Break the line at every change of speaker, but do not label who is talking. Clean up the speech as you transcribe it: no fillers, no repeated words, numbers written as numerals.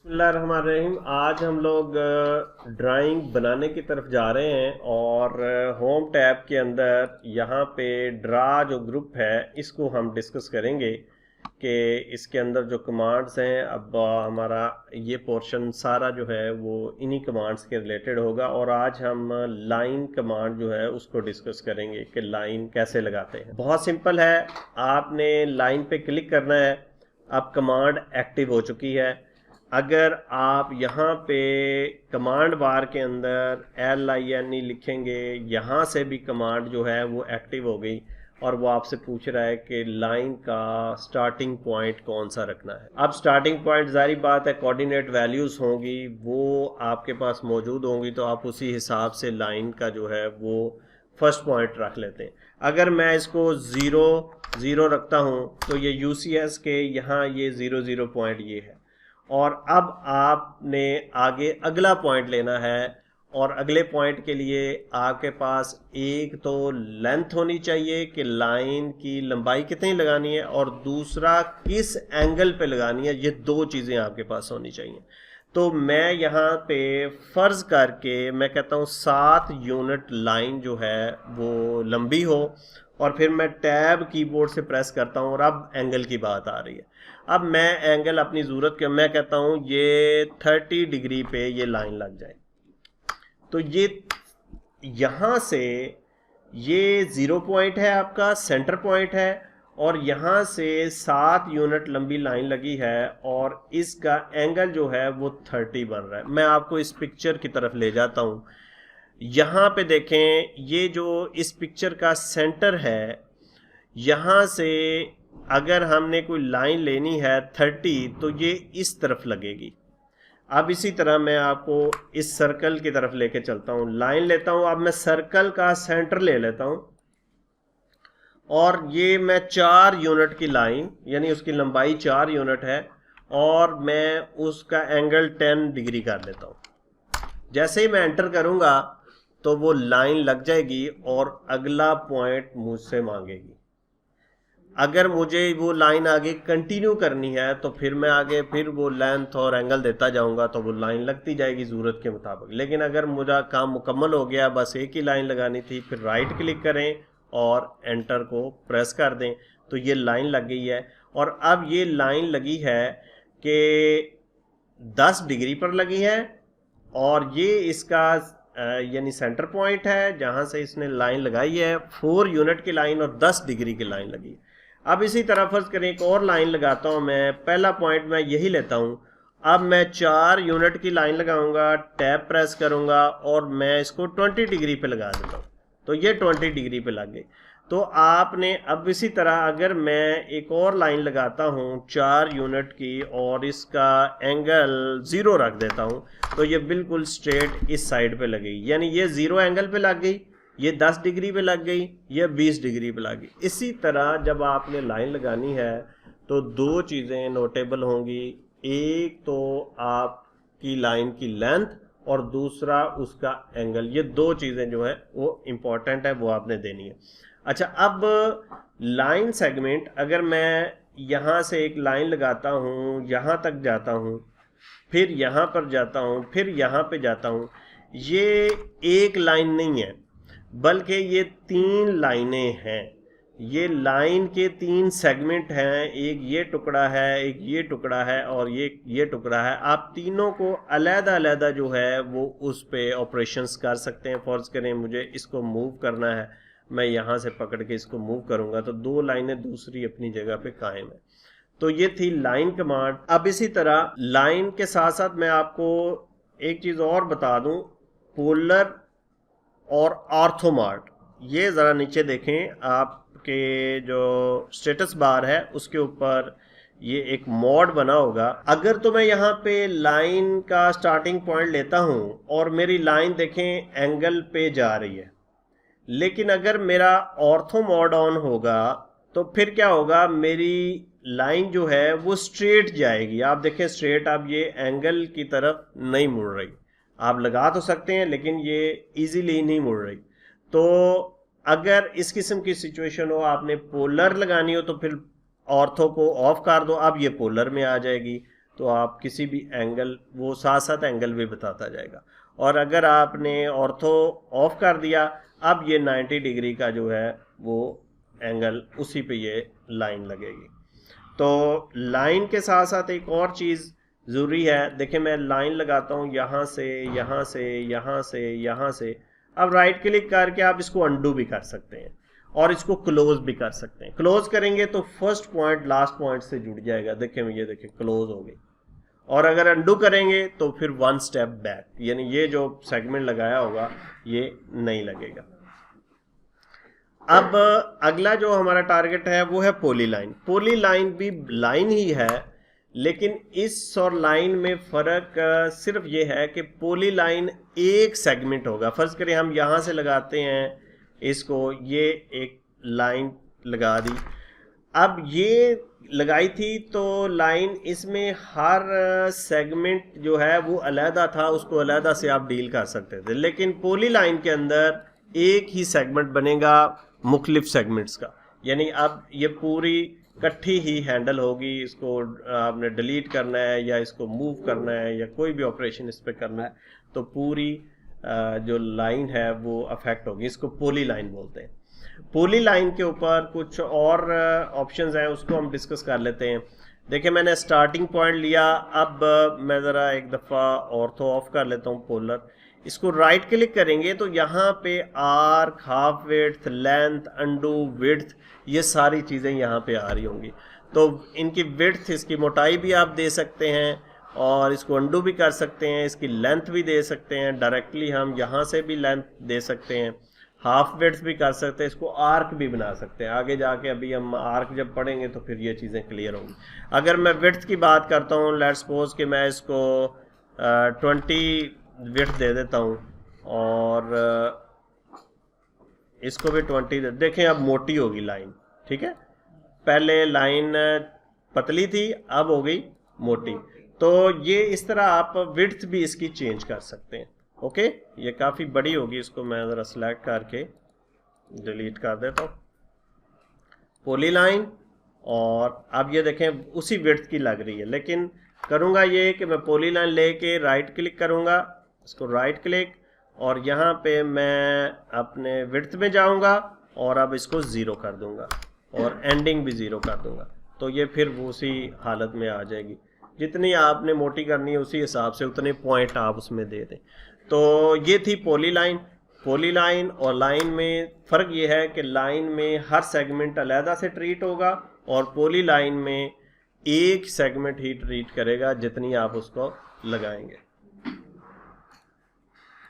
बिस्मिल्लाहिर्रहमानिर्रहीम। आज हम लोग ड्राइंग बनाने की तरफ जा रहे हैं और होम टैब के अंदर यहाँ पे ड्रा जो ग्रुप है इसको हम डिस्कस करेंगे कि इसके अंदर जो कमांड्स हैं। अब हमारा ये पोर्शन सारा जो है वो इन्हीं कमांड्स के रिलेटेड होगा और आज हम लाइन कमांड जो है उसको डिस्कस करेंगे कि लाइन कैसे लगाते हैं। बहुत सिंपल है, आपने लाइन पे क्लिक करना है। अब कमांड एक्टिव हो चुकी है। अगर आप यहाँ पे कमांड बार के अंदर LINE लिखेंगे, यहाँ से भी कमांड जो है वो एक्टिव हो गई और वो आपसे पूछ रहा है कि लाइन का स्टार्टिंग पॉइंट कौन सा रखना है। अब स्टार्टिंग पॉइंट जारी बात है कोऑर्डिनेट वैल्यूज़ होंगी, वो आपके पास मौजूद होंगी, तो आप उसी हिसाब से लाइन का जो है वो फर्स्ट पॉइंट रख लेते हैं। अगर मैं इसको 0 0 रखता हूँ तो ये UCS के यहाँ ये 0 0 पॉइंट ये है। और अब आपने आगे अगला पॉइंट लेना है और अगले पॉइंट के लिए आपके पास एक तो लेंथ होनी चाहिए कि लाइन की लंबाई कितनी लगानी है और दूसरा किस एंगल पे लगानी है। ये दो चीज़ें आपके पास होनी चाहिए। तो मैं यहाँ पे फ़र्ज़ करके मैं कहता हूँ 7 यूनिट लाइन जो है वो लंबी हो और फिर मैं टैब कीबोर्ड से प्रेस करता हूँ और अब एंगल की बात आ रही है। अब मैं एंगल अपनी ज़रूरत के मैं कहता हूँ ये 30 डिग्री पे ये लाइन लग जाए। तो ये यहाँ से ये 0 पॉइंट है, आपका सेंटर पॉइंट है और यहाँ से 7 यूनिट लंबी लाइन लगी है और इसका एंगल जो है वो 30 बन रहा है। मैं आपको इस पिक्चर की तरफ ले जाता हूँ। यहाँ पे देखें, ये जो इस पिक्चर का सेंटर है, यहाँ से अगर हमने कोई लाइन लेनी है 30 तो ये इस तरफ लगेगी। अब इसी तरह मैं आपको इस सर्कल की तरफ लेके चलता हूँ, लाइन लेता हूँ। अब मैं सर्कल का सेंटर ले लेता हूँ और ये मैं 4 यूनिट की लाइन, यानी उसकी लंबाई 4 यूनिट है और मैं उसका एंगल 10 डिग्री कर लेता हूँ। जैसे ही मैं एंटर करूँगा तो वो लाइन लग जाएगी और अगला पॉइंट मुझसे मांगेगी। अगर मुझे वो लाइन आगे कंटिन्यू करनी है तो फिर मैं आगे फिर वो लेंथ और एंगल देता जाऊंगा तो वो लाइन लगती जाएगी ज़रूरत के मुताबिक। लेकिन अगर मेरा काम मुकम्मल हो गया, बस एक ही लाइन लगानी थी, फिर राइट क्लिक करें और एंटर को प्रेस कर दें तो ये लाइन लग गई है। और अब ये लाइन लगी है कि 10 डिग्री पर लगी है और ये इसका यानी सेंटर पॉइंट है जहाँ से इसने लाइन लगाई है। 4 यूनिट की लाइन और 10 डिग्री की लाइन लगी। अब इसी तरह फर्ज करें एक और लाइन लगाता हूँ मैं, पहला पॉइंट मैं यही लेता हूँ। अब मैं 4 यूनिट की लाइन लगाऊंगा, टैब प्रेस करूंगा और मैं इसको 20 डिग्री पे लगा देता हूँ तो ये 20 डिग्री पे लग गई। तो आपने अब इसी तरह अगर मैं एक और लाइन लगाता हूँ 4 यूनिट की और इसका एंगल 0 रख देता हूँ तो ये बिल्कुल स्ट्रेट इस साइड पे लगेगी, यानी ये 0 एंगल पे लग गई, ये 10 डिग्री पे लग गई, ये 20 डिग्री पे लग गई। इसी तरह जब आपने लाइन लगानी है तो दो चीज़ें नोटेबल होंगी, एक तो आपकी लाइन की लेंथ और दूसरा उसका एंगल। ये दो चीज़ें जो है वो इम्पॉर्टेंट है, वो आपने देनी है। अच्छा, अब लाइन सेगमेंट, अगर मैं यहाँ से एक लाइन लगाता हूँ, यहाँ तक जाता हूँ, फिर यहाँ पर जाता हूँ, फिर यहाँ पे जाता हूँ, ये एक लाइन नहीं है बल्कि ये 3 लाइनें हैं। ये लाइन के 3 सेगमेंट हैं, एक ये टुकड़ा है, एक ये टुकड़ा है और ये टुकड़ा है। आप तीनों को अलग-अलग जो है वो उस पे ऑपरेशंस कर सकते हैं। फर्ज करें मुझे इसको मूव करना है, मैं यहाँ से पकड़ के इसको मूव करूँगा तो 2 लाइनें दूसरी अपनी जगह पे कायम है। तो ये थी लाइन कमांड। अब इसी तरह लाइन के साथ साथ मैं आपको एक चीज़ और बता दूं, पोलर और ऑर्थोमार्ट। ये ज़रा नीचे देखें, आपके जो स्टेटस बार है उसके ऊपर ये एक मोड बना होगा। अगर तो मैं यहाँ पे लाइन का स्टार्टिंग पॉइंट लेता हूँ और मेरी लाइन देखें एंगल पे जा रही है, लेकिन अगर मेरा ऑर्थो मोड ऑन होगा तो फिर क्या होगा, मेरी लाइन जो है वो स्ट्रेट जाएगी। आप देखें स्ट्रेट, अब ये एंगल की तरफ नहीं मुड़ रही। आप लगा तो सकते हैं लेकिन ये इजीली नहीं मुड़ रही। तो अगर इस किस्म की सिचुएशन हो, आपने पोलर लगानी हो तो फिर ऑर्थो को ऑफ कर दो, अब ये पोलर में आ जाएगी। तो आप किसी भी एंगल, वो साथ साथ एंगल भी बताता जाएगा। और अगर आपने ऑर्थो ऑफ कर दिया, अब ये 90 डिग्री का जो है वो एंगल, उसी पे ये लाइन लगेगी। तो लाइन के साथ साथ एक और चीज़ ज़रूरी है। देखिए मैं लाइन लगाता हूँ यहाँ से, यहाँ से, यहाँ से, यहाँ से। अब राइट क्लिक करके आप इसको अंडू भी कर सकते हैं और इसको क्लोज भी कर सकते हैं। क्लोज करेंगे तो फर्स्ट पॉइंट लास्ट पॉइंट से जुड़ जाएगा। देखिए ये देखिए क्लोज हो गई। और अगर अंडू करेंगे तो फिर 1 स्टेप बैक, यानी ये जो सेगमेंट लगाया होगा ये नहीं लगेगा। अब अगला जो हमारा टारगेट है वो है पॉली लाइन। पॉली लाइन भी लाइन ही है, लेकिन इस और लाइन में फ़र्क सिर्फ ये है कि पॉली लाइन एक सेगमेंट होगा। फर्ज करें हम यहाँ से लगाते हैं इसको, ये एक लाइन लगा दी। अब ये लगाई थी तो लाइन, इसमें हर सेगमेंट जो है वो अलहदा था, उसको अलहदा से आप डील कर सकते थे। लेकिन पॉली लाइन के अंदर एक ही सेगमेंट बनेगा मुख्तलिफ सेगमेंट्स का, यानी अब ये पूरी इकट्ठी ही हैंडल होगी। इसको आपने डिलीट करना है या इसको मूव करना है या कोई भी ऑपरेशन इस पर करना है तो पूरी जो लाइन है वो अफेक्ट होगी। इसको पॉली लाइन बोलते हैं। पॉली लाइन के ऊपर कुछ और ऑप्शंस हैं, उसको हम डिस्कस कर लेते हैं। देखिए मैंने स्टार्टिंग पॉइंट लिया, अब मैं ज़रा एक दफ़ा ऑर्थो ऑफ कर लेता हूँ पोलर। इसको राइट क्लिक करेंगे तो यहाँ पे arc, half width, length, undo, width, ये सारी चीज़ें यहाँ पे आ रही होंगी। तो इनकी विड्थ, इसकी मोटाई भी आप दे सकते हैं और इसको अंडू भी कर सकते हैं, इसकी लेंथ भी दे सकते हैं। डायरेक्टली हम यहाँ से भी लेंथ दे सकते हैं, हाफ विड्थ भी कर सकते हैं, इसको आर्क भी बना सकते हैं। आगे जाके अभी हम आर्क जब पढ़ेंगे तो फिर ये चीज़ें क्लियर होंगी। अगर मैं विड्थ की बात करता हूँ, लेट्स सपोज कि मैं इसको 20 विड्थ दे देता हूँ और इसको भी 20 देखें, अब मोटी होगी लाइन। ठीक है, पहले लाइन पतली थी, अब हो गई मोटी। तो ये इस तरह आप विड्थ भी इसकी चेंज कर सकते हैं। ओके, ये काफ़ी बड़ी होगी, इसको मैं ज़रा सेलेक्ट करके डिलीट कर देता हूँ पॉली लाइन। और अब ये देखें उसी विड्थ की लग रही है, लेकिन करूँगा ये कि मैं पॉली लाइन लेके राइट क्लिक करूँगा, इसको राइट क्लिक, और यहाँ पे मैं अपने विड्थ में जाऊँगा और अब इसको ज़ीरो कर दूँगा और एंडिंग भी ज़ीरो कर दूँगा। तो ये फिर वो उसी हालत में आ जाएगी। जितनी आपने मोटी करनी है उसी हिसाब से उतने पॉइंट आप उसमें दे दें। तो ये थी पॉली लाइन। पॉली लाइन और लाइन में फ़र्क ये है कि लाइन में हर सेगमेंट अलहदा से ट्रीट होगा और पॉली लाइन में एक सेगमेंट ही ट्रीट करेगा जितनी आप उसको लगाएंगे।